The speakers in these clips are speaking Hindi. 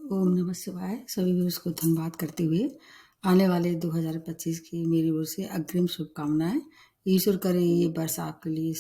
ओम नमः शिवाय। सभी व्यूअर्स को धन्यवाद करते हुए आने वाले 2025 की मेरी ओर से अग्रिम शुभकामनाएं। ईश्वर करे ये वर्ष आपके लिए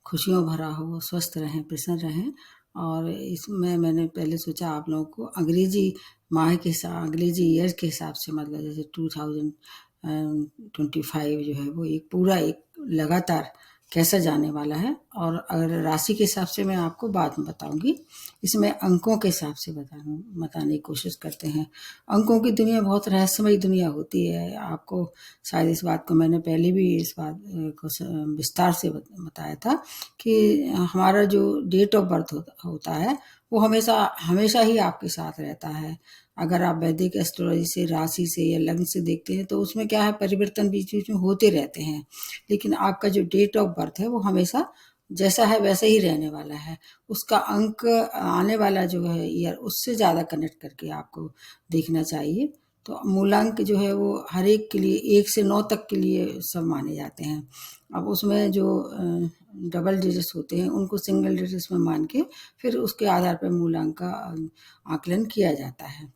खुशियों भरा हो, स्वस्थ रहें, प्रसन्न रहें। और इसमें मैंने पहले सोचा आप लोगों को अंग्रेजी माह के साथ अंग्रेजी ईयर के हिसाब से, मतलब जैसे 2025 जो है वो एक पूरा एक लगातार कैसा जाने वाला है। और अगर राशि के हिसाब से मैं आपको बाद में बताऊंगी। इसमें अंकों के हिसाब से बताने की कोशिश करते हैं। अंकों की दुनिया बहुत रहस्यमयी दुनिया होती है। आपको शायद इस बात को मैंने पहले भी इस बात को विस्तार से बताया था कि हमारा जो डेट ऑफ बर्थ होता है वो हमेशा हमेशा ही आपके साथ रहता है। अगर आप वैदिक एस्ट्रोलॉजी से, राशि से या लग्न से देखते हैं तो उसमें क्या है, परिवर्तन बीच बीच में होते रहते हैं। लेकिन आपका जो डेट ऑफ बर्थ है वो हमेशा जैसा है वैसा ही रहने वाला है। उसका अंक आने वाला जो है ईयर उससे ज़्यादा कनेक्ट करके आपको देखना चाहिए। तो मूलांक जो है वो हर एक के लिए 1 से 9 तक के लिए सब माने जाते हैं। अब उसमें जो डबल डिजिट्स होते हैं उनको सिंगल डिजिट्स में मान के फिर उसके आधार पर मूलांक का आकलन किया जाता है।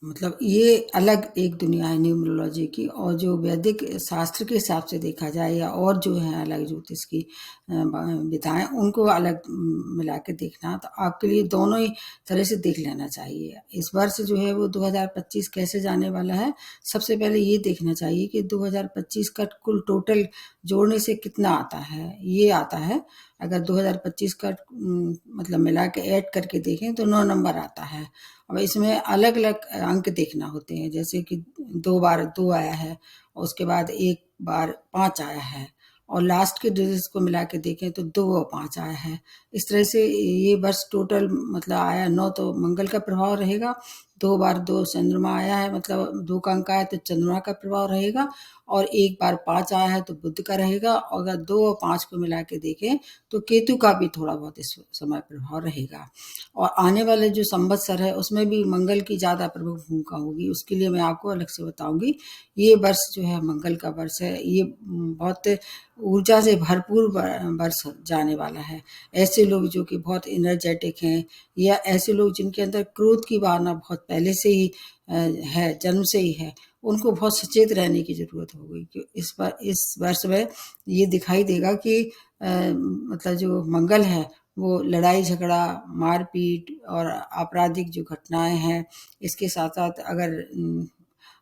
मतलब ये अलग एक दुनिया है न्यूमरोलॉजी की। और जो वैदिक शास्त्र के हिसाब से देखा जाए या और जो है अलग ज्योतिष की विधाएं, उनको अलग मिला के देखना, तो आपके लिए दोनों ही तरह से देख लेना चाहिए। इस वर्ष जो है वो 2025 कैसे जाने वाला है, सबसे पहले ये देखना चाहिए कि 2025 का कुल टोटल जोड़ने से कितना आता है। ये आता है, अगर 2025 का मतलब मिला के ऐड करके देखें तो 9 नंबर आता है। अब इसमें अलग अलग अंक देखना होते हैं, जैसे कि 2 बार 2 आया है और उसके बाद 1 बार 5 आया है, और लास्ट के डिजिट्स को मिला के देखें तो 2 और 5 आया है। इस तरह से ये वर्ष टोटल मतलब आया 9, तो मंगल का प्रभाव रहेगा। 2 बार 2 चंद्रमा आया है, मतलब 2 का अंक आया तो चंद्रमा का प्रभाव रहेगा। और 1 बार 5 आया है तो बुध का रहेगा। और अगर 2 और 5 को मिला के देखें तो केतु का भी थोड़ा बहुत इस समय प्रभाव रहेगा। और आने वाले जो संवत्सर है उसमें भी मंगल की ज़्यादा प्रमुख भूमिका होगी, उसके लिए मैं आपको अलग से बताऊंगी। ये वर्ष जो है मंगल का वर्ष है, ये बहुत ऊर्जा से भरपूर वर्ष जाने वाला है। ऐसे लोग जो कि बहुत एनर्जेटिक हैं, या ऐसे लोग जिनके अंदर क्रोध की भावना बहुत पहले से ही है, जन्म से ही है, उनको बहुत सचेत रहने की ज़रूरत होगी। कि इस वर्ष में ये दिखाई देगा कि मतलब जो मंगल है वो लड़ाई झगड़ा, मारपीट और आपराधिक जो घटनाएं हैं, इसके साथ साथ अगर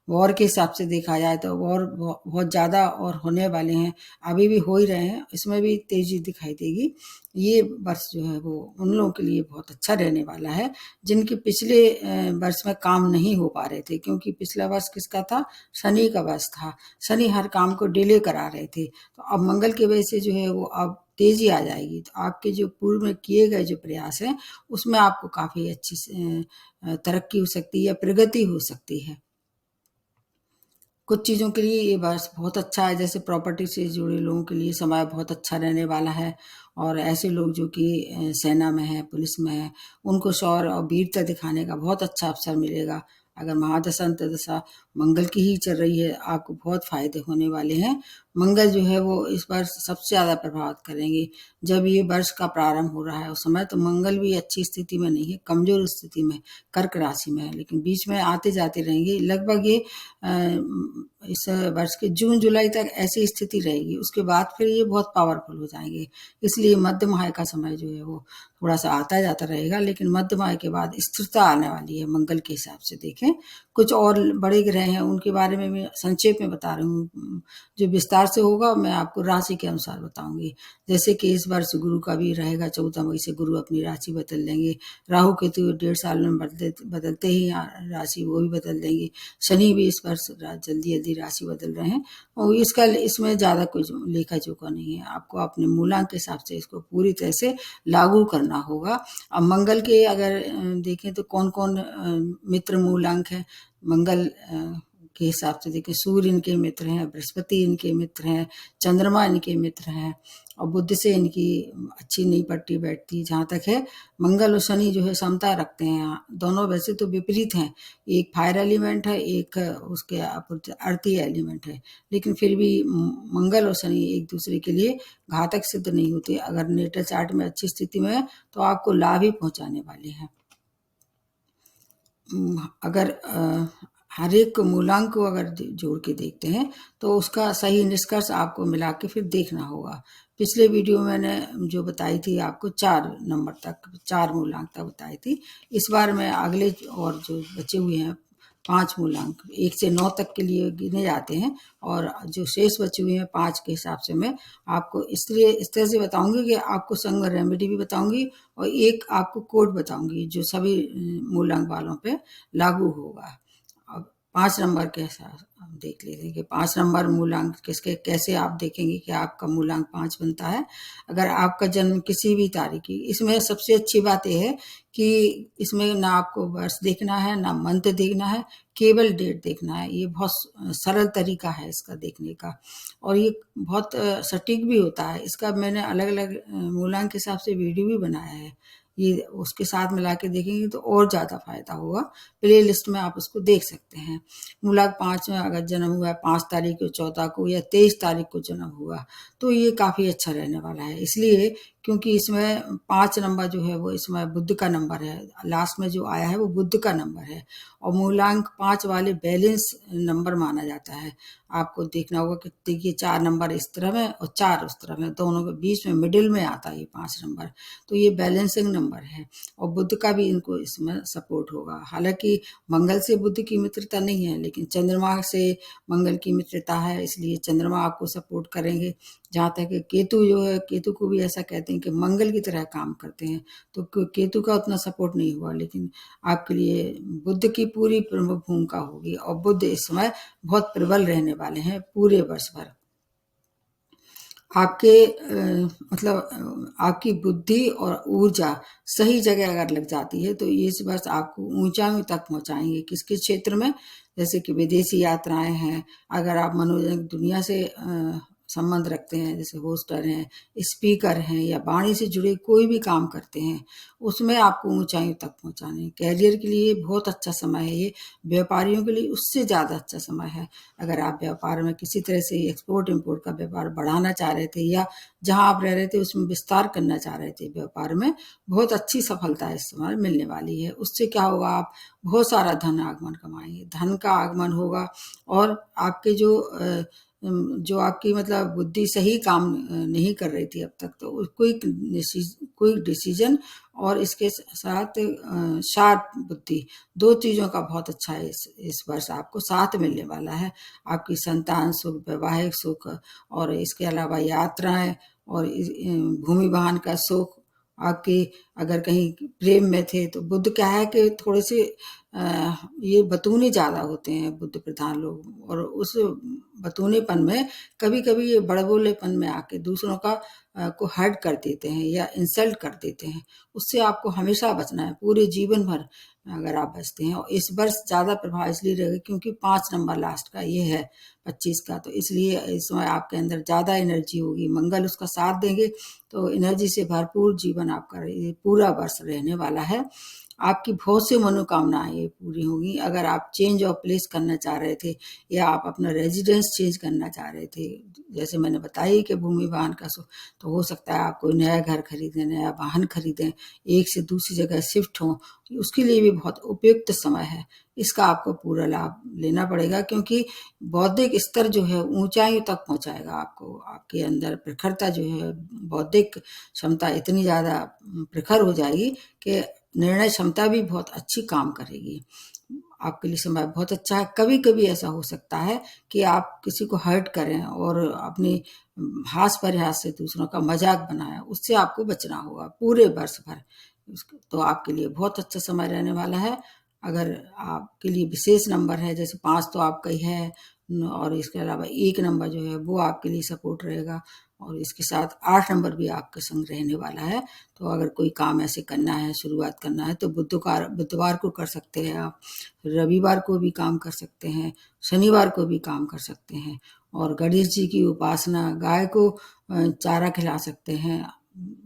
वॉर के हिसाब से देखा जाए तो वॉर बहुत ज़्यादा और होने वाले हैं, अभी भी हो ही रहे हैं, इसमें भी तेज़ी दिखाई देगी। ये वर्ष जो है वो उन लोगों के लिए बहुत अच्छा रहने वाला है जिनके पिछले वर्ष में काम नहीं हो पा रहे थे, क्योंकि पिछला वर्ष किसका था, शनि का वर्ष था। शनि हर काम को डिले करा रहे थे, तो अब मंगल की वजह से जो है वो अब तेजी आ जाएगी। तो आपके जो पूर्व में किए गए जो प्रयास हैं उसमें आपको काफ़ी अच्छी तरक्की हो सकती है या प्रगति हो सकती है। कुछ चीज़ों के लिए ये वर्ष बहुत अच्छा है, जैसे प्रॉपर्टी से जुड़े लोगों के लिए समय बहुत अच्छा रहने वाला है। और ऐसे लोग जो कि सेना में है, पुलिस में है, उनको शौर्य और वीरता दिखाने का बहुत अच्छा अवसर मिलेगा। अगर महादशा अंतर्दशा मंगल की ही चल रही है, आपको बहुत फायदे होने वाले हैं। मंगल जो है वो इस वर्ष सबसे ज़्यादा प्रभावित करेंगे। जब ये वर्ष का प्रारंभ हो रहा है उस समय तो मंगल भी अच्छी स्थिति में नहीं है, कमजोर स्थिति में कर्क राशि में है, लेकिन बीच में आते जाते रहेंगे। लगभग ये इस वर्ष के जून जुलाई तक ऐसी स्थिति रहेगी, उसके बाद फिर ये बहुत पावरफुल हो जाएंगे। इसलिए मध्यम आय का समय जो है वो थोड़ा सा आता जाता रहेगा, लेकिन मध्यम आय के बाद स्थिरता आने वाली है मंगल के हिसाब से देखें। कुछ और बड़े ग्रह हैं उनके बारे में मैं संक्षेप में बता रही हूँ, जो विस्तार से होगा मैं आपको राशि के अनुसार बताऊंगी। जैसे कि इस वर्ष गुरु का भी रहेगा, 14 मई से गुरु अपनी राशि बदल देंगे। राहु केतु 1.5 साल में बदलते ही राशि वो भी बदल देंगे। शनि भी इस वर्ष जल्दी जल्दी राशि बदल रहे हैं, और इसमें ज़्यादा कोई लेखा जोखा नहीं है। आपको अपने मूलांक के हिसाब से इसको पूरी तरह से लागू करना होगा। अब मंगल के अगर देखें तो कौन कौन मित्र मूलांक है मंगल के हिसाब से देखें, सूर्य इनके मित्र हैं, बृहस्पति इनके मित्र हैं, चंद्रमा इनके मित्र हैं, और बुध से इनकी अच्छी नहीं पट्टी बैठती। जहाँ तक है मंगल और शनि जो है समता रखते हैं, दोनों वैसे तो विपरीत हैं, एक फायर एलिमेंट है, एक उसके अर्थी एलिमेंट है, लेकिन फिर भी मंगल और शनि एक दूसरे के लिए घातक सिद्ध नहीं होते। अगर नेटल चार्ट में अच्छी स्थिति में है तो आपको लाभ ही पहुंचाने वाले हैं। अगर हर एक मूलांक को अगर जोड़ के देखते हैं तो उसका सही निष्कर्ष आपको मिला के फिर देखना होगा। पिछले वीडियो में मैंने जो बताई थी आपको 4 नंबर तक, 4 मूलांक तक बताई थी। इस बार मैं अगले और जो बचे हुए हैं 5 मूलांक 1 से 9 तक के लिए गिने जाते हैं, और जो शेष बचे हुए हैं 5 के हिसाब से मैं आपको इसलिए इस तरह से बताऊंगी कि आपको संग रेमेडी भी बताऊंगी और एक आपको कोड बताऊंगी जो सभी मूलांक वालों पे लागू होगा। अब 5 नंबर के साथ हम देख लेते हैं कि 5 नंबर मूलांक किसके कैसे आप देखेंगे कि आपका मूलांक 5 बनता है। अगर आपका जन्म किसी भी तारीख की, इसमें सबसे अच्छी बात यह है कि इसमें ना आपको वर्ष देखना है ना मंथ देखना है, केवल डेट देखना है। ये बहुत सरल तरीका है इसका देखने का, और ये बहुत सटीक भी होता है। इसका मैंने अलग अलग मूलांक के हिसाब से वीडियो भी बनाया है। ये उसके साथ मिला के देखेंगे तो और ज़्यादा फायदा होगा। प्ले लिस्ट में आप उसको देख सकते हैं। मूलांक 5 में अगर जन्म हुआ है 5 तारीख को, 14 को या 23 तारीख को जन्म हुआ, तो ये काफ़ी अच्छा रहने वाला है। इसलिए क्योंकि इसमें 5 नंबर जो है वो इसमें बुध का नंबर है, लास्ट में जो आया है वो बुध का नंबर है, और मूलांक 5 वाले बैलेंस नंबर माना जाता है। आपको देखना होगा कि देखिए 4 नंबर इस तरफ है और 4 उस तरफ है, दोनों के बीच में मिडिल में आता है ये 5 नंबर, तो ये बैलेंसिंग नंबर है। और बुध का भी इनको इसमें सपोर्ट होगा। हालांकि मंगल से बुध की मित्रता नहीं है, लेकिन चंद्रमा से मंगल की मित्रता है, इसलिए चंद्रमा आपको सपोर्ट करेंगे। जहाँ तक कि केतु जो है, केतु को भी ऐसा कहते हैं कि मंगल की तरह काम करते हैं, तो केतु का उतना सपोर्ट नहीं हुआ, लेकिन आपके लिए बुध की पूरी प्रमुख भूमिका होगी, और बुध इस समय बहुत प्रबल रहने वाले हैं पूरे वर्ष भर। आपके मतलब आपकी बुद्धि और ऊर्जा सही जगह अगर लग जाती है तो इस वर्ष आपको ऊंचाइयों तक पहुंचाएंगे। किसके क्षेत्र में? जैसे कि विदेशी यात्राएं हैं, अगर आप मनोरंजन दुनिया से संबंध रखते हैं, जैसे होस्टर हैं, स्पीकर हैं, या वाणी से जुड़े कोई भी काम करते हैं, उसमें आपको ऊंचाइयों तक पहुंचाने। कैरियर के लिए बहुत अच्छा समय है ये, व्यापारियों के लिए उससे ज़्यादा अच्छा समय है। अगर आप व्यापार में किसी तरह से एक्सपोर्ट इम्पोर्ट का व्यापार बढ़ाना चाह रहे थे, या जहां आप रह रहे थे उसमें विस्तार करना चाह रहे थे व्यापार में, बहुत अच्छी सफलता इस समय मिलने वाली है। उससे क्या होगा, आप बहुत सारा धन आगमन कमाएंगे, धन का आगमन होगा, और आपके जो आपकी मतलब बुद्धि सही काम नहीं कर रही थी अब तक, तो क्विक डिसीजन और इसके साथ शार्प बुद्धि, 2 चीज़ों का बहुत अच्छा है इस वर्ष आपको साथ मिलने वाला है। आपकी संतान सुख, वैवाहिक सुख, और इसके अलावा यात्राएं और भूमि वाहन का सुख। आपके अगर कहीं प्रेम में थे तो बुध क्या है कि थोड़े से ये बतूने ज़्यादा होते हैं बुध प्रधान लोग, और उस बतूनेपन में कभी कभी ये बड़बोलेपन में आके दूसरों का को हर्ट कर देते हैं या इंसल्ट कर देते हैं। उससे आपको हमेशा बचना है, पूरे जीवन भर अगर आप बचते हैं। और इस वर्ष ज़्यादा प्रभाव इसलिए रहेगा क्योंकि 5 नंबर लास्ट का ये है 25 का, तो इसलिए इस समय आपके अंदर ज़्यादा एनर्जी होगी, मंगल उसका साथ देंगे, तो एनर्जी से भरपूर जीवन आपका पूरा वर्ष रहने वाला है। आपकी बहुत सी मनोकामनाएं ये पूरी होंगी। अगर आप चेंज ऑफ प्लेस करना चाह रहे थे, या आप अपना रेजिडेंस चेंज करना चाह रहे थे, जैसे मैंने बताई कि भूमि वाहन का तो हो सकता है आप कोई नया घर खरीदें, नया वाहन खरीदें, एक से दूसरी जगह शिफ्ट हों, उसके लिए भी बहुत उपयुक्त समय है। इसका आपको पूरा लाभ लेना पड़ेगा, क्योंकि बौद्धिक स्तर जो है ऊंचाइयों तक पहुंचाएगा आपको। आपके अंदर प्रखरता जो है, बौद्धिक क्षमता इतनी ज़्यादा प्रखर हो जाएगी कि निर्णय क्षमता भी बहुत अच्छी काम करेगी। आपके लिए समय बहुत अच्छा है। कभी कभी ऐसा हो सकता है कि आप किसी को हर्ट करें और अपनी हास परिहास से दूसरों का मजाक बनाएं, उससे आपको बचना होगा पूरे वर्ष भर। तो आपके लिए बहुत अच्छा समय रहने वाला है। अगर आपके लिए विशेष नंबर है, जैसे 5 तो आपका ही है, और इसके अलावा 1 नंबर जो है वो आपके लिए सपोर्ट रहेगा, और इसके साथ 8 नंबर भी आपके संग रहने वाला है। तो अगर कोई काम ऐसे करना है, शुरुआत करना है, तो बुधवार को कर सकते हैं आप, रविवार को भी काम कर सकते हैं, शनिवार को भी काम कर सकते हैं। और गणेश जी की उपासना, गाय को चारा खिला सकते हैं।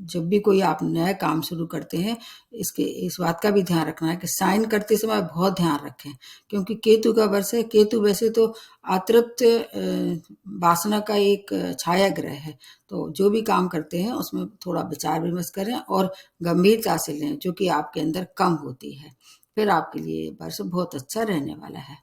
जब भी कोई आप नया काम शुरू करते हैं, इस बात का भी ध्यान रखना है कि साइन करते समय बहुत ध्यान रखें, क्योंकि केतु का वर्ष है। केतु वैसे तो अतृप्त वासना का एक छाया ग्रह है, तो जो भी काम करते हैं उसमें थोड़ा विचार विमर्श करें और गंभीरता से लें, जो कि आपके अंदर कम होती है। फिर आपके लिए वर्ष बहुत अच्छा रहने वाला है।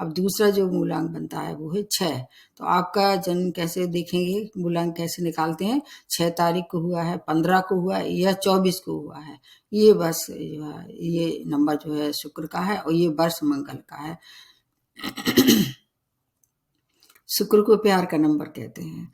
अब दूसरा जो मूलांक बनता है वो है 6। तो आपका जन्म कैसे देखेंगे, मूलांक कैसे निकालते हैं? 6 तारीख को हुआ है, 15 को हुआ है या 24 को हुआ है, ये वर्ष जो है, ये नंबर जो है शुक्र का है और ये वर्ष मंगल का है। शुक्र को प्यार का नंबर कहते हैं।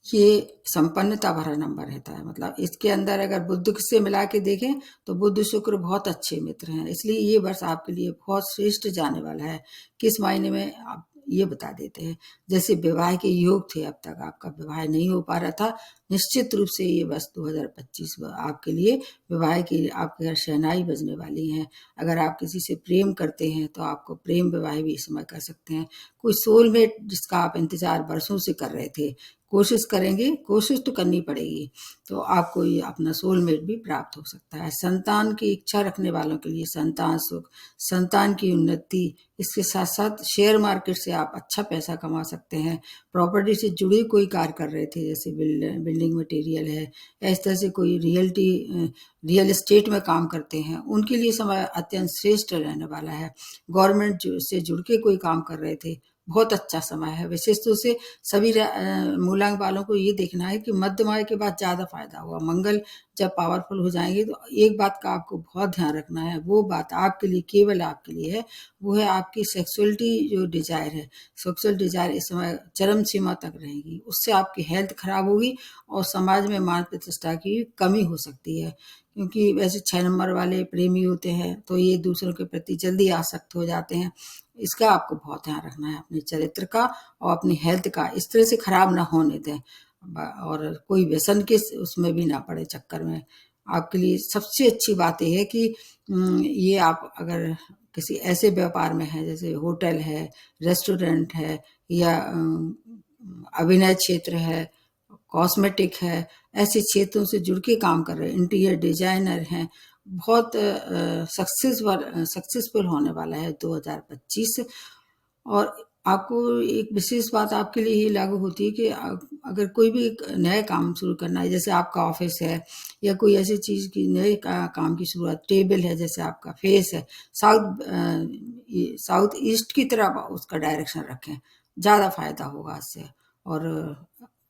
ये संपन्नता भरा नंबर रहता है, मतलब इसके अंदर अगर बुध से मिला के देखें तो बुध शुक्र बहुत अच्छे मित्र हैं, इसलिए ये वर्ष आपके लिए बहुत श्रेष्ठ जाने वाला है। किस मायने में आप ये बता देते हैं। जैसे विवाह के योग थे, अब तक आपका विवाह नहीं हो पा रहा था, निश्चित रूप से ये वर्ष 2025 आपके लिए विवाह की आपके घर शहनाई बजने वाली है। अगर आप किसी से प्रेम करते हैं तो आपको प्रेम विवाह भी इस समय कर सकते हैं। कोई सोलमेट जिसका आप इंतजार वर्षों से कर रहे थे, कोशिश करेंगे, कोशिश तो करनी पड़ेगी, तो आपको ये अपना सोलमेट भी प्राप्त हो सकता है। संतान की इच्छा रखने वालों के लिए संतान सुख, संतान की उन्नति, इसके साथ साथ शेयर मार्केट से आप अच्छा पैसा कमा सकते हैं। प्रॉपर्टी से जुड़े कोई कार्य कर रहे थे, जैसे बिल्डिंग मटेरियल है, इस तरह से कोई रियल एस्टेट में काम करते हैं, उनके लिए समय अत्यंत श्रेष्ठ रहने वाला है। गवर्नमेंट से जुड़ के कोई काम कर रहे थे, बहुत अच्छा समय है। विशेष रूप से सभी मूलांक वालों को ये देखना है कि मध्यम आय के बाद ज़्यादा फायदा होगा। मंगल जब पावरफुल हो जाएंगे तो एक बात का आपको बहुत ध्यान रखना है, वो बात आपके लिए, केवल आपके लिए है, वो है आपकी सेक्सुअलिटी जो डिजायर है। सेक्सुअल डिजायर इस समय चरम सीमा तक रहेगी, उससे आपकी हेल्थ खराब होगी और समाज में मान प्रतिष्ठा की कमी हो सकती है। क्योंकि वैसे 6 नंबर वाले प्रेमी होते हैं तो ये दूसरों के प्रति जल्दी आसक्त हो जाते हैं। इसका आपको बहुत ध्यान रखना है, अपने चरित्र का और अपनी हेल्थ का, इस तरह से खराब ना होने दें और कोई व्यसन के उसमें भी ना पड़े चक्कर में। आपके लिए सबसे अच्छी बात यह है कि ये आप अगर किसी ऐसे व्यापार में है, जैसे होटल है, रेस्टोरेंट है या अभिनय क्षेत्र है, कॉस्मेटिक है, ऐसे क्षेत्रों से जुड़ के काम कर रहे हैं, इंटीरियर डिजाइनर हैं, बहुत सक्सेसफुल होने वाला है 2025। और आपको एक विशेष बात आपके लिए ये लागू होती है कि अगर कोई भी एक नया काम शुरू करना है, जैसे आपका ऑफिस है या कोई ऐसी चीज़ की नए काम की शुरुआत, टेबल है, जैसे आपका फेस है, साउथ ईस्ट की तरफ उसका डायरेक्शन रखें, ज़्यादा फायदा होगा इससे। और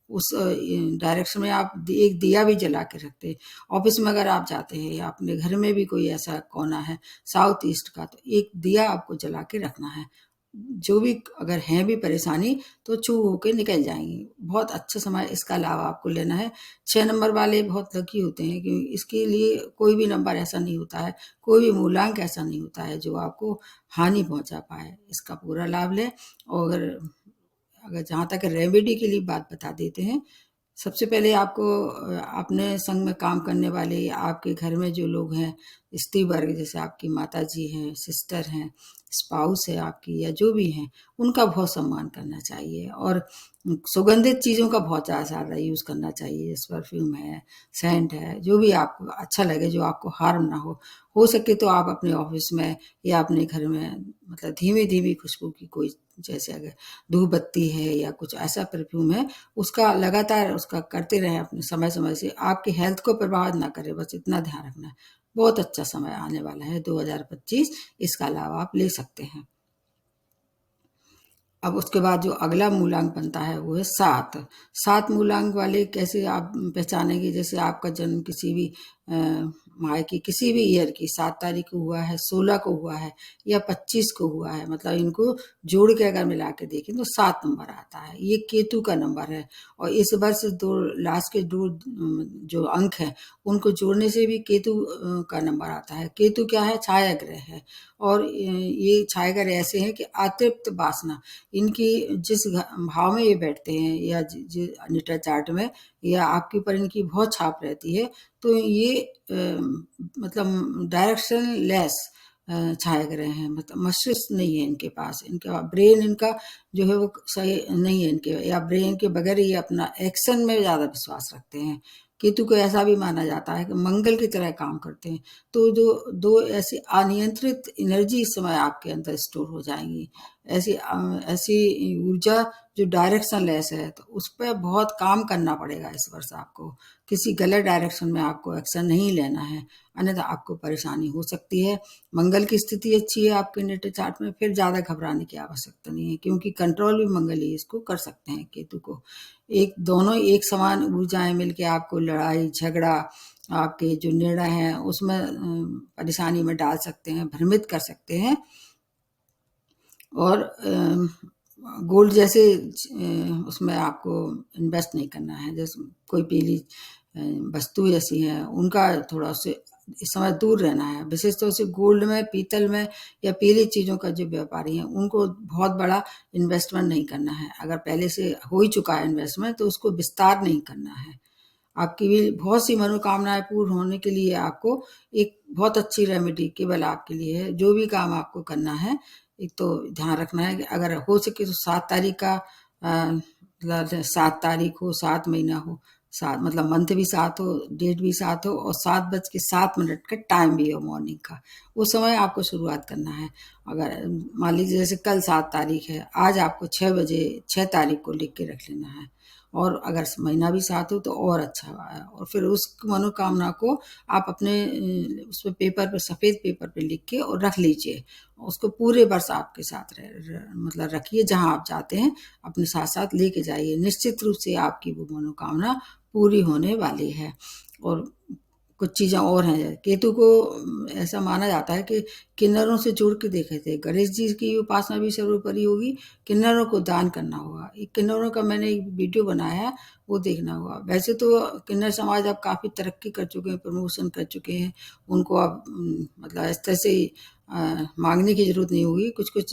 उस डायरेक्शन में आप एक दिया भी जला के रखते हैं। ऑफिस में अगर आप जाते हैं या अपने घर में भी कोई ऐसा कोना है साउथ ईस्ट का, तो एक दिया आपको जला के रखना है। जो भी अगर है भी परेशानी तो छू होके निकल जाएंगी। बहुत अच्छा समय इसका लाभ आपको लेना है। 6 नंबर वाले बहुत लकी होते हैं, क्योंकि इसके लिए कोई भी नंबर ऐसा नहीं होता है, कोई भी मूलांक ऐसा नहीं होता है जो आपको हानि पहुंचा पाए। इसका पूरा लाभ लें। और अगर जहाँ तक रेमेडी के लिए बात बता देते हैं, सबसे पहले आपको अपने संग में काम करने वाले या आपके घर में जो लोग हैं, स्त्री वर्ग, जैसे आपकी माता जी हैं, सिस्टर हैं, स्पाउस है आपकी, या जो भी हैं, उनका बहुत सम्मान करना चाहिए। और सुगंधित चीज़ों का बहुत ज़्यादा यूज़ करना चाहिए, जैसे परफ्यूम है, सेंट है, जो भी आपको अच्छा लगे, जो आपको हार्म ना हो सके तो आप अपने ऑफिस में या अपने घर में मतलब धीमी धीमी खुशबू की कोई, जैसे अगर धूप बत्ती है या कुछ ऐसा परफ्यूम है, उसका लगातार उसका करते रहें अपने, समय समय से, आपकी हेल्थ को प्रभावित ना करे, बस इतना ध्यान रखना है। बहुत अच्छा समय आने वाला है 2025, इसका लाभ आप ले सकते हैं। अब उसके बाद जो अगला मूलांक बनता है वो है 7। 7 मूलांक वाले कैसे आप पहचानेंगे? जैसे आपका जन्म किसी भी माह की किसी भी ईयर की 7 तारीख को हुआ है, 16 को हुआ है या 25 को हुआ है, मतलब इनको जोड़ के अगर मिला के देखें तो 7 नंबर आता है। ये केतु का नंबर है और इस वर्ष लास्ट के दो जो अंक हैं उनको जोड़ने से भी केतु का नंबर आता है। केतु क्या है? छाया ग्रह है। और ये छाया ग्रह ऐसे हैं कि अतृप्त वासना, इनकी जिस भाव में ये बैठते हैं या नेटा चार्ट में या आपके ऊपर इनकी बहुत छाप रहती है, तो ये मतलब डायरेक्शन लेस छाया ग्रह हैं, मतलब मस्तिष्क नहीं है इनके पास, इनका ब्रेन इनका जो है वो सही नहीं है इनके, या ब्रेन के बगैर ही अपना एक्शन में ज़्यादा विश्वास रखते हैं। केतु को ऐसा भी माना जाता है कि मंगल की तरह काम करते हैं। तो जो दो ऐसी अनियंत्रित एनर्जी इस समय आपके अंदर स्टोर हो जाएंगी, ऐसी ऐसी ऊर्जा जो डायरेक्शन लेस है, तो उस पे बहुत काम करना पड़ेगा इस वर्ष आपको। किसी गलत डायरेक्शन में आपको एक्शन नहीं लेना है, अन्यथा आपको परेशानी हो सकती है। मंगल की स्थिति अच्छी है आपके नेटल चार्ट में, फिर ज़्यादा घबराने की आवश्यकता नहीं है, क्योंकि कंट्रोल भी मंगल ही इसको कर सकते हैं केतु को। एक दोनों एक समान ऊर्जाएं मिलके आपको लड़ाई झगड़ा, आपके जो निर्णय हैं उसमें परेशानी में डाल सकते हैं, भ्रमित कर सकते हैं। और गोल्ड जैसे उसमें आपको इन्वेस्ट नहीं करना है, जैसे कोई पीली वस्तु जैसी हैं उनका थोड़ा उससे इस समय दूर रहना है। विशेष तौर से गोल्ड में, पीतल में या पीली चीज़ों का जो व्यापारी हैं उनको बहुत बड़ा इन्वेस्टमेंट नहीं करना है। अगर पहले से हो ही चुका है इन्वेस्टमेंट तो उसको विस्तार नहीं करना है। आपकी भी बहुत सी मनोकामनाएं पूर्ण होने के लिए आपको एक बहुत अच्छी रेमेडी केवल आपके लिए है। जो भी काम आपको करना है, एक तो ध्यान रखना है कि अगर हो सके तो 7 तारीख का मतलब 7 तारीख हो, 7 महीना हो, 7 मतलब मंथ भी 7 हो, डेट भी 7 हो और 7:07 का टाइम भी हो मॉर्निंग का। उस समय आपको शुरुआत करना है। अगर मान लीजिए जैसे कल 7 तारीख है, आज आपको 6 बजे 6 तारीख को लिख के रख लेना है। और अगर महीना भी 7 हो तो और अच्छा है। और फिर उस मनोकामना को आप अपने उसपे पेपर पे, सफ़ेद पेपर पे लिख के और रख लीजिए। उसको पूरे वर्ष आपके साथ मतलब रखिए, जहाँ आप जाते हैं अपने साथ साथ लेके जाइए। निश्चित रूप से आपकी वो मनोकामना पूरी होने वाली है। और कुछ चीज़ें और हैं, केतु को ऐसा माना जाता है कि किन्नरों से जोड़ के देखे थे। गणेश जी की उपासना भी सर्वोपरि होगी, किन्नरों को दान करना होगा। एक किन्नरों का मैंने एक वीडियो बनाया है, वो देखना होगा। वैसे तो किन्नर समाज अब काफ़ी तरक्की कर चुके हैं, प्रमोशन कर चुके हैं, उनको अब मतलब इस तरह से मांगने की ज़रूरत नहीं होगी। कुछ कुछ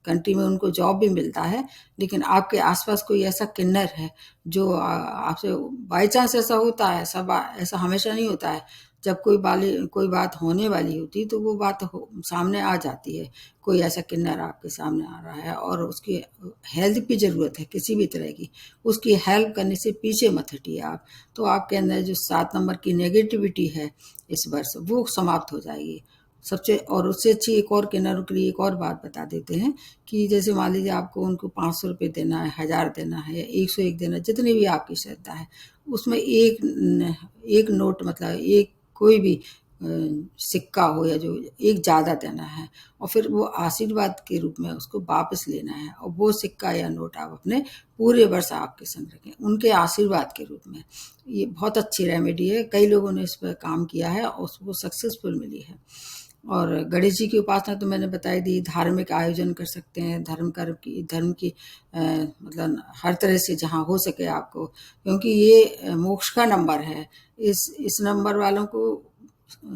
कंट्री में उनको जॉब भी मिलता है। लेकिन आपके आसपास कोई ऐसा किन्नर है जो आपसे बाई चांस ऐसा होता है, सब ऐसा हमेशा नहीं होता है। जब कोई बात होने वाली होती है तो वो बात सामने आ जाती है। कोई ऐसा किन्नर आपके सामने आ रहा है और उसकी हेल्प की ज़रूरत है किसी भी तरह की, उसकी हेल्प करने से पीछे मत हटिए आप। तो आपके अंदर जो 7 नंबर की नेगेटिविटी है इस वर्ष, वो समाप्त हो जाएगी। सबसे और उससे अच्छी एक और किन्नरों के लिए एक और बात बता देते हैं कि जैसे मान लीजिए आपको उनको 500 रुपये देना है, 1000 देना है या 101 देना है, जितनी भी आपकी श्रद्धा है, उसमें एक नोट मतलब एक कोई भी सिक्का हो या जो एक ज़्यादा देना है और फिर वो आशीर्वाद के रूप में उसको वापस लेना है। और वो सिक्का या नोट आप अपने पूरे वर्ष आपके संग रखें, उनके आशीर्वाद के रूप में। ये बहुत अच्छी रेमेडी है, कई लोगों ने इस पर काम किया है और उसको सक्सेसफुल मिली है। और गणेश जी की उपासना तो मैंने बताई दी। धार्मिक आयोजन कर सकते हैं, धर्म की मतलब हर तरह से जहाँ हो सके आपको, क्योंकि ये मोक्ष का नंबर है। इस नंबर वालों को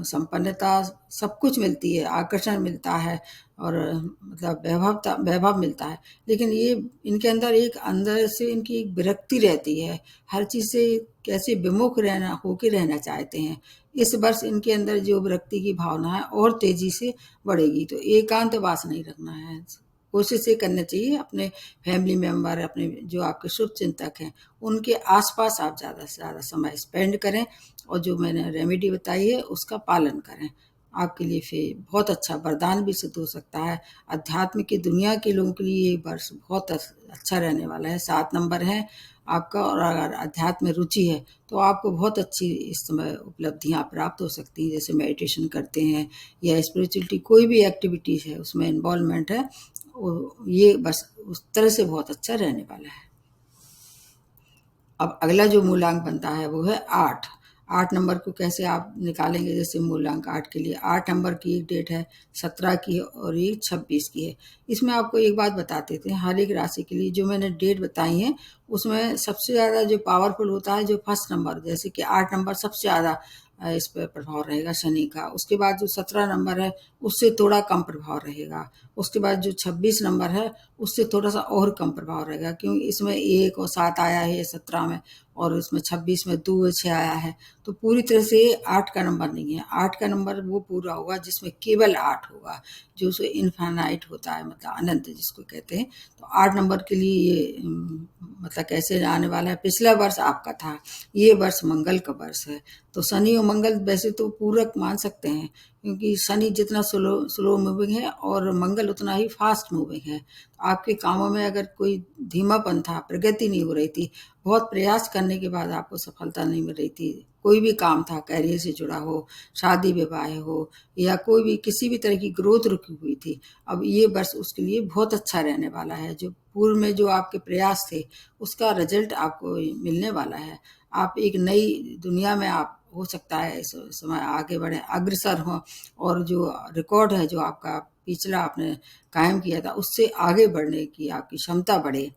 संपन्नता सब कुछ मिलती है, आकर्षण मिलता है और मतलब वैभव मिलता है। लेकिन ये इनके अंदर अंदर से इनकी एक विरक्ति रहती है, हर चीज़ से कैसे विमुख होके रहना चाहते हैं। इस वर्ष इनके अंदर जो विरक्ति की भावना है और तेजी से बढ़ेगी। तो एकांतवास नहीं रखना है, कोशिश ये करनी चाहिए अपने फैमिली मेंबर, अपने जो आपके शुभ चिंतक हैं, उनके आसपास आप ज़्यादा से ज़्यादा समय स्पेंड करें और जो मैंने रेमेडी बताई है उसका पालन करें। आपके लिए फिर बहुत अच्छा वरदान भी सिद्ध हो सकता है। अध्यात्म की दुनिया के लोगों के लिए ये वर्ष बहुत अच्छा रहने वाला है। 7 नंबर है आपका और अगर अध्यात्म में रुचि है तो आपको बहुत अच्छी इस समय उपलब्धियाँ प्राप्त हो सकती हैं। जैसे मेडिटेशन करते हैं या स्पिरिचुअलिटी कोई भी एक्टिविटीज़ है उसमें इन्वॉल्वमेंट है, ये बस उस तरह से बहुत अच्छा रहने वाला है। अब अगला जो मूलांक बनता है वो है 8। 8 नंबर को कैसे आप निकालेंगे? जैसे मूलांक 8 के लिए 8 नंबर की एक डेट है, 17 की है और एक 26 की है। इसमें आपको एक बात बता देते हैं, हर एक राशि के लिए जो मैंने डेट बताई है उसमें सबसे ज़्यादा जो पावरफुल होता है जो फर्स्ट नंबर, जैसे कि 8 नंबर सबसे ज़्यादा इस पर प्रभाव रहेगा शनि का। उसके बाद जो 17 नंबर है उससे थोड़ा कम प्रभाव रहेगा। उसके बाद जो 26 नंबर है उससे थोड़ा सा और कम प्रभाव रहेगा, क्योंकि इसमें 1 और 7 आया है 17 में और इसमें 26 में 2 और 6 आया है। तो पूरी तरह से 8 का नंबर नहीं है। 8 का नंबर वो पूरा होगा जिसमें केवल 8 होगा, जो उसे इनफाइनाइट होता है, मतलब अनंत जिसको कहते हैं। तो 8 नंबर के लिए ये मतलब कैसे आने वाला है? पिछला वर्ष आपका था, ये वर्ष मंगल का वर्ष है। तो शनि और मंगल वैसे तो पूरक मान सकते हैं, क्योंकि शनि जितना स्लो स्लो मूविंग है और मंगल उतना ही फास्ट मूविंग है। तो आपके कामों में अगर कोई धीमापन था, प्रगति नहीं हो रही थी, बहुत प्रयास करने के बाद आपको सफलता नहीं मिल रही थी, कोई भी काम था करियर से जुड़ा हो, शादी विवाह हो, या कोई भी किसी भी तरह की ग्रोथ रुकी हुई थी, अब ये वर्ष उसके लिए बहुत अच्छा रहने वाला है। जो पूर्व में जो आपके प्रयास थे उसका रिजल्ट आपको मिलने वाला है। आप एक नई दुनिया में आप हो सकता है इस समय आगे बढ़े, अग्रसर हों, और जो रिकॉर्ड है जो आपका पिछला आपने कायम किया था उससे आगे बढ़ने की आपकी क्षमता बढ़े।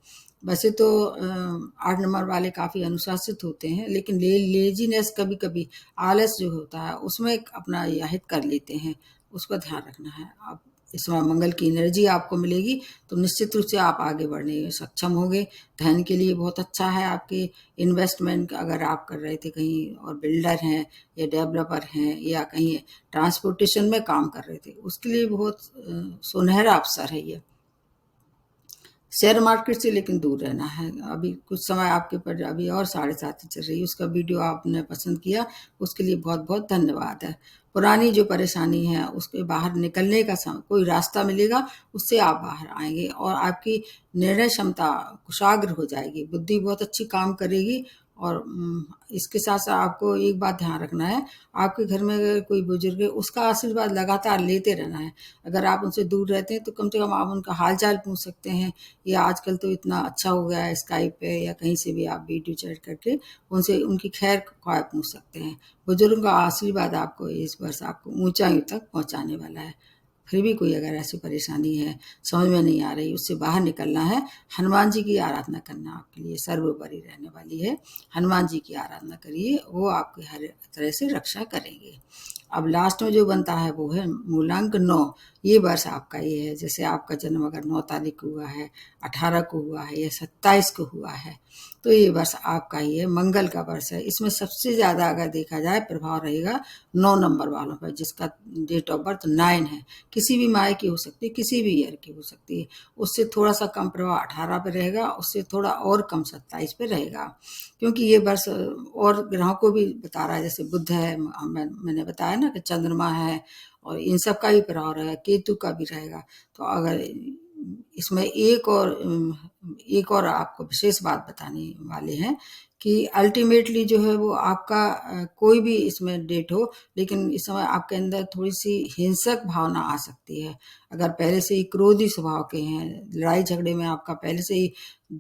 वैसे तो 8 नंबर वाले काफ़ी अनुशासित होते हैं, लेकिन लेजीनेस कभी कभी, आलस जो होता है उसमें अपना हित कर लेते हैं, उसका ध्यान रखना है। आप इस समय मंगल की एनर्जी आपको मिलेगी तो निश्चित रूप से आप आगे बढ़ने में सक्षम होंगे। धन के लिए बहुत अच्छा है। आपके इन्वेस्टमेंट अगर आप कर रहे थे कहीं और बिल्डर हैं या डेवलपर हैं या कहीं ट्रांसपोर्टेशन में काम कर रहे थे, उसके लिए बहुत सुनहरा अवसर है ये। शेयर मार्केट से लेकिन दूर रहना है। अभी कुछ समय आपके पर अभी और 7:30 चल रही है, उसका वीडियो आपने पसंद किया, उसके लिए बहुत बहुत धन्यवाद है। पुरानी जो परेशानी है उसके बाहर निकलने का कोई रास्ता मिलेगा, उससे आप बाहर आएंगे और आपकी निर्णय क्षमता कुशाग्र हो जाएगी, बुद्धि बहुत अच्छी काम करेगी। और इसके साथ साथ आपको एक बात ध्यान रखना है, आपके घर में अगर कोई बुजुर्ग है उसका आशीर्वाद लगातार लेते रहना है। अगर आप उनसे दूर रहते हैं तो कम से कम आप उनका हाल चाल पूछ सकते हैं, या आजकल तो इतना अच्छा हो गया है स्काइप पे या कहीं से भी आप वीडियो चैट करके उनसे उनकी खैर ख्वाह पूछ सकते हैं। बुजुर्गों का आशीर्वाद आपको इस वर्ष आपको ऊंचाई तक पहुंचाने वाला है। फिर भी कोई अगर ऐसी परेशानी है, समझ में नहीं आ रही, उससे बाहर निकलना है, हनुमान जी की आराधना करना आपके लिए सर्वोपरि रहने वाली है। हनुमान जी की आराधना करिए, वो आपकी हर तरह से रक्षा करेंगे। अब लास्ट में जो बनता है वो है मूलांक 9। ये वर्ष आपका ये है, जैसे आपका जन्म अगर 9 तारीख को हुआ है, 18 को हुआ है या 27 को हुआ है, तो ये वर्ष आपका ही है, मंगल का वर्ष है। इसमें सबसे ज़्यादा अगर देखा जाए प्रभाव रहेगा 9 नंबर वालों पर, जिसका डेट ऑफ बर्थ 9 है। किसी भी माह की हो सकती है, किसी भी ईयर की हो सकती है। उससे थोड़ा सा कम प्रभाव 18 पे रहेगा, उससे थोड़ा और कम 27 पे रहेगा, क्योंकि ये वर्ष और ग्रहों को भी बता रहा है। जैसे बुध है, मैंने बताया ना कि चंद्रमा है, और इन सब का भी प्रभाव रहेगा, केतु का भी रहेगा। तो अगर इसमें एक और आपको विशेष बात बताने वाले हैं कि अल्टीमेटली जो है वो आपका कोई भी इसमें डेट हो, लेकिन इस समय आपके अंदर थोड़ी सी हिंसक भावना आ सकती है। अगर पहले से ही क्रोधी स्वभाव के हैं, लड़ाई झगड़े में आपका पहले से ही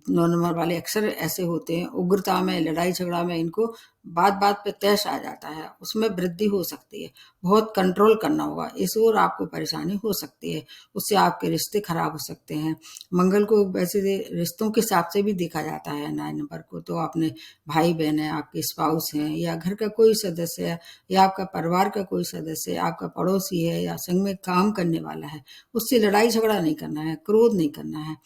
9 नंबर वाले अक्सर ऐसे होते हैं, उग्रता में, लड़ाई झगड़ा में इनको बात बात पे तैश आ जाता है, उसमें वृद्धि हो सकती है। बहुत कंट्रोल करना होगा, इस ओर आपको परेशानी हो सकती है, उससे आपके रिश्ते खराब हो सकते हैं। मंगल को वैसे रिश्तों के हिसाब से भी देखा जाता है 9 नंबर को, तो अपने भाई बहन है, आपके स्पाउस हैं, या घर का कोई सदस्य है, या आपका परिवार का कोई सदस्य है, आपका पड़ोसी है, या संग में काम करने वाला है, उससे लड़ाई झगड़ा नहीं करना है, क्रोध नहीं करना है।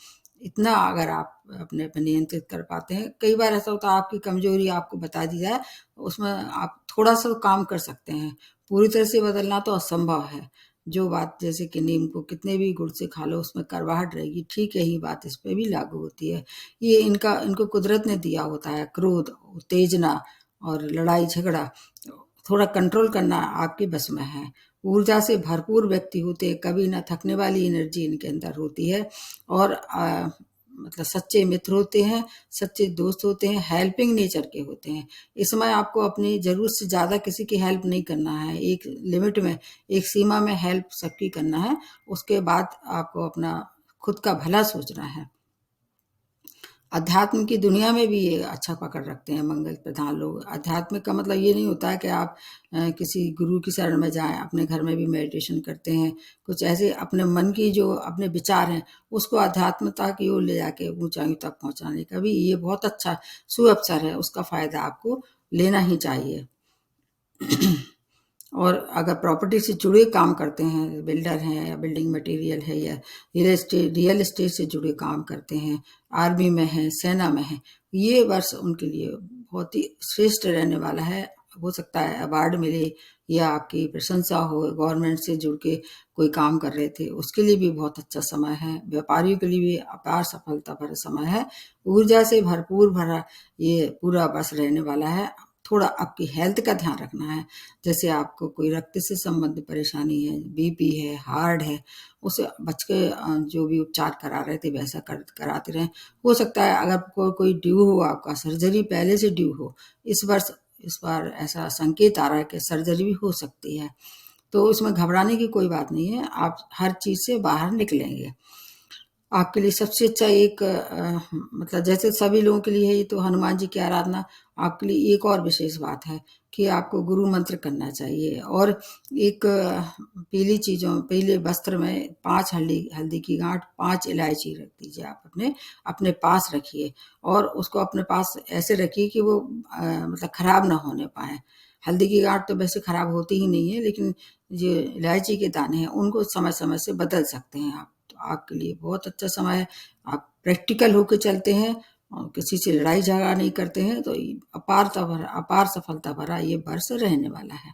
इतना अगर आप अपने पे नियंत्रित कर पाते हैं, कई बार ऐसा होता है आपकी कमजोरी आपको बता दी जाए, उसमें आप थोड़ा सा काम कर सकते हैं, पूरी तरह से बदलना तो असंभव है। जो बात जैसे कि नीम को कितने भी गुड़ से खा लो उसमें कड़वाहट रहेगी, ठीक यही बात इस पे भी लागू होती है। ये इनको कुदरत ने दिया होता है, क्रोध, उत्तेजना और लड़ाई झगड़ा थोड़ा कंट्रोल करना आपके बस में है। ऊर्जा से भरपूर व्यक्ति होते हैं, कभी ना थकने वाली एनर्जी इनके अंदर होती है, और मतलब सच्चे मित्र होते हैं, सच्चे दोस्त होते हैं, हेल्पिंग नेचर के होते हैं। इस समय आपको अपनी ज़रूरत से ज़्यादा किसी की हेल्प नहीं करना है, एक लिमिट में, एक सीमा में हेल्प सबकी करना है। उसके बाद आपको अपना खुद का भला सोचना है। अध्यात्म की दुनिया में भी ये अच्छा पकड़ रखते हैं मंगल प्रधान लोग। अध्यात्म का मतलब ये नहीं होता है कि आप किसी गुरु की शरण में जाएं, अपने घर में भी मेडिटेशन करते हैं, कुछ ऐसे अपने मन की जो अपने विचार हैं उसको अध्यात्मता की ओर ले जाके ऊंचाई तक पहुंचाने का भी ये बहुत अच्छा सुअवसर है, उसका फायदा आपको लेना ही चाहिए। और अगर प्रॉपर्टी से जुड़े काम करते हैं, बिल्डर हैं या बिल्डिंग मटेरियल है या रियल एस्टेट से जुड़े काम करते हैं, आर्मी में हैं, सेना में हैं, ये वर्ष उनके लिए बहुत ही श्रेष्ठ रहने वाला है। हो सकता है अवार्ड मिले या आपकी प्रशंसा हो, गवर्नमेंट से जुड़ के कोई काम कर रहे थे उसके लिए भी बहुत अच्छा समय है। व्यापारियों के लिए भी अपार सफलता भरा समय है। ऊर्जा से भरपूर भरा ये पूरा वर्ष रहने वाला है। थोड़ा आपकी हेल्थ का ध्यान रखना है। जैसे आपको कोई रक्त से संबंधित परेशानी है, बीपी है, हार्ट है, उसे बच के जो भी उपचार करा रहे थे वैसा कराते रहें। हो सकता है अगर कोई ड्यू हो, आपका सर्जरी पहले से ड्यू हो, इस बार ऐसा संकेत आ रहा है कि सर्जरी भी हो सकती है, तो उसमें घबराने की कोई बात नहीं है, आप हर चीज़ से बाहर निकलेंगे। आपके लिए सबसे अच्छा एक मतलब जैसे सभी लोगों के लिए है ये तो हनुमान जी की आराधना, आपके लिए एक और विशेष बात है कि आपको गुरु मंत्र करना चाहिए। और एक पीले वस्त्र में 5 हल्दी की गांठ, 5 इलायची रख दीजिए, आप अपने अपने पास रखिए और उसको अपने पास ऐसे रखिए कि वो मतलब खराब ना होने पाए। हल्दी की गांठ तो वैसे खराब होती ही नहीं है, लेकिन जो इलायची के दाने हैं उनको समय समय से बदल सकते हैं आप। तो आपके लिए बहुत अच्छा समय है, आप प्रैक्टिकल होके चलते हैं और किसी से लड़ाई झगड़ा नहीं करते हैं, तो अपार सफलता भरा ये वर्ष रहने वाला है।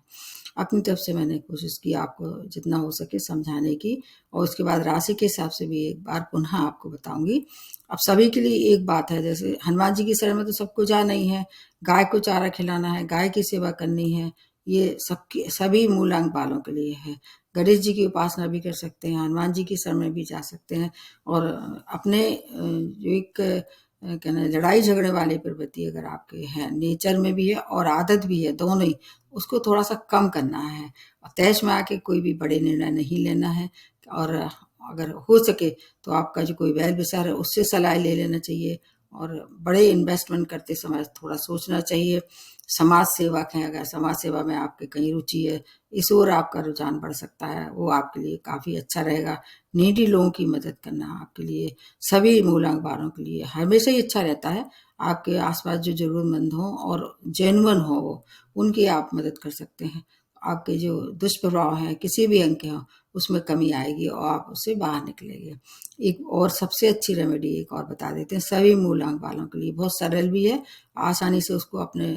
अपनी तरफ से मैंने कोशिश की आपको जितना हो सके समझाने की, और उसके बाद राशि के हिसाब से भी एक बार पुनः आपको बताऊंगी। अब सभी के लिए एक बात है, जैसे हनुमान जी की शरण में तो सबको जाना ही है, गाय को चारा खिलाना है, गाय की सेवा करनी है, ये सबकी सभी मूलांक वालों के लिए है। गणेश जी की उपासना भी कर सकते हैं, हनुमान जी की शरण में भी जा सकते हैं, और अपने जो एक कहना लड़ाई झगड़े वाली प्रवृत्ति अगर आपके है, नेचर में भी है और आदत भी है, दोनों ही, उसको थोड़ा सा कम करना है। और तैश में आके कोई भी बड़े निर्णय नहीं लेना है, और अगर हो सके तो आपका जो कोई वेल विचार है उससे सलाह ले लेना चाहिए, और बड़े इन्वेस्टमेंट करते समय थोड़ा सोचना चाहिए। समाज सेवक हैं, अगर समाज सेवा में आपकी कहीं रुचि है, इस ओर आपका रुझान बढ़ सकता है, वो आपके लिए काफ़ी अच्छा रहेगा। नीडी लोगों की मदद करना आपके लिए, सभी मूलांक वालों के लिए हमेशा ही अच्छा रहता है। आपके आसपास जो ज़रूरतमंद हों और जेन्युइन हो वो, उनकी आप मदद कर सकते हैं। आपके जो दुष्प्रभाव हैं किसी भी अंग के हों, उसमें कमी आएगी और आप उससे बाहर निकलेंगे। एक और सबसे अच्छी रेमेडी एक और बता देते हैं, सभी मूलांक वालों के लिए बहुत सरल भी है, आसानी से उसको अपने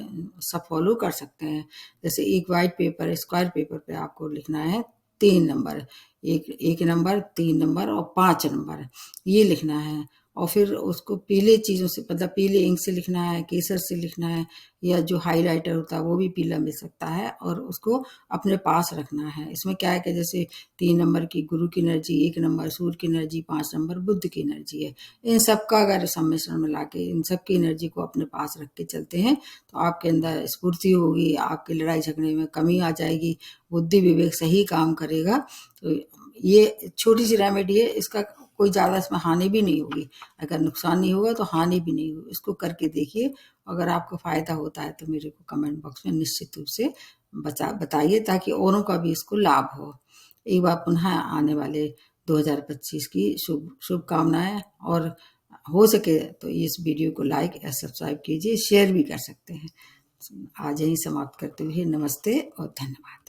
सब फॉलो कर सकते हैं। जैसे एक वाइट पेपर, स्क्वायर पेपर पे आपको लिखना है 3 नंबर, एक नंबर, 3 नंबर और 5 नंबर, ये लिखना है। और फिर उसको पीले चीज़ों से, मतलब पीले इंक से लिखना है, केसर से लिखना है, या जो हाइलाइटर होता है वो भी पीला मिल सकता है, और उसको अपने पास रखना है। इसमें क्या है कि जैसे 3 नंबर की गुरु की एनर्जी, 1 नंबर सूर्य की एनर्जी, 5 नंबर बुध की एनर्जी है। इन सबका अगर सम्मिश्रण मिला के इन सब की एनर्जी को अपने पास रख के चलते हैं, तो आपके अंदर स्फूर्ति होगी, आपके लड़ाई झगड़े में कमी आ जाएगी, बुद्धि विवेक सही काम करेगा। तो ये छोटी सी रेमेडी है, इसका कोई ज़्यादा इसमें हानि भी नहीं होगी, अगर नुकसान नहीं होगा तो हानि भी नहीं होगी। इसको करके देखिए, अगर आपको फ़ायदा होता है तो मेरे को कमेंट बॉक्स में निश्चित रूप से बताइए, ताकि औरों का भी इसको लाभ हो। एक बार पुनः आने वाले 2025 की शुभकामनाएं, और हो सके तो इस वीडियो को लाइक या सब्सक्राइब कीजिए, शेयर भी कर सकते हैं। आज यही समाप्त करते हुए नमस्ते और धन्यवाद।